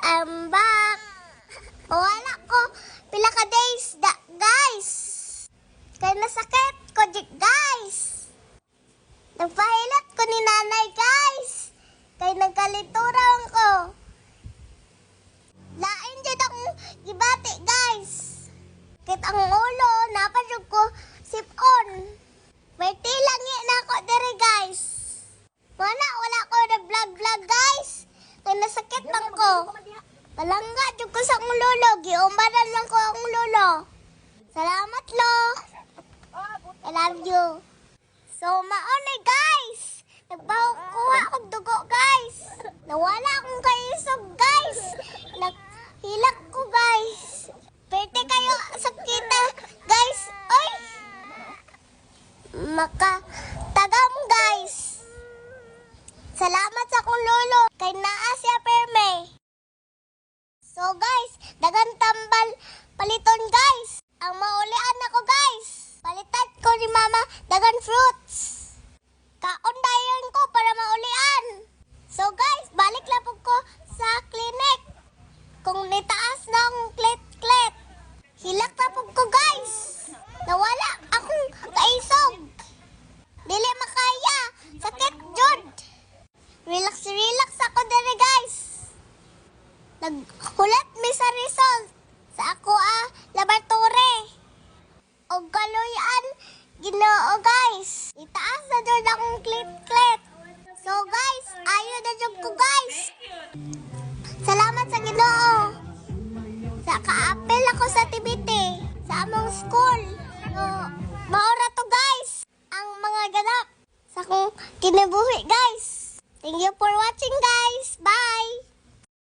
I'm back. Wala ko. Pila ka days, guys. Kaya nasakit ko, guys. Nagpahilat ko ni nanay, guys. Kaya nagkalituran ko. Lain dyan akong gibati, guys. Kit ang ulo, napasyog ko sip-on. Berti lang yan ako diri, guys. Wala ko na vlog, guys. Kaya nasakit lang ko. Palangga dyan ko sa akong lolo. Giumbanan lang ko akong lolo. Salamat, lo. I love you. So, maunay, guys. Nagpakuha akong dugo, guys. Nawala akong kaisog, guys. Naghilak ko, guys. Pwede kayo sakita, guys. Oy! Makatagam, guys. Salamat sa akong lolo. Kay naa siya perme. So, guys, dagan tambal paliton, guys. Ang maulian ako, guys. Palitan ko ni mama dagan fruits. Kaon dayon ko para maulian. So, guys, balik lang po ko sa clinic. Kung nitaas na akong klet-klet. Hilak na po ko, guys. Nawala akong kaisog. Dili makaya. Sakit, Jud. Relax ako dere, guys. Nagkulat mi sa result sa ako laboratory. O kaluyan, Ginoo, guys. Itaas na doon akong klit-klit. So, guys, ayaw na dyan ko, guys. Salamat sa Ginoo. Sa ka-apel ako sa TBT, sa among school. So, maura to, guys. Ang mga ganap sa akong kinabuhi, guys. Thank you for watching, guys. Bye!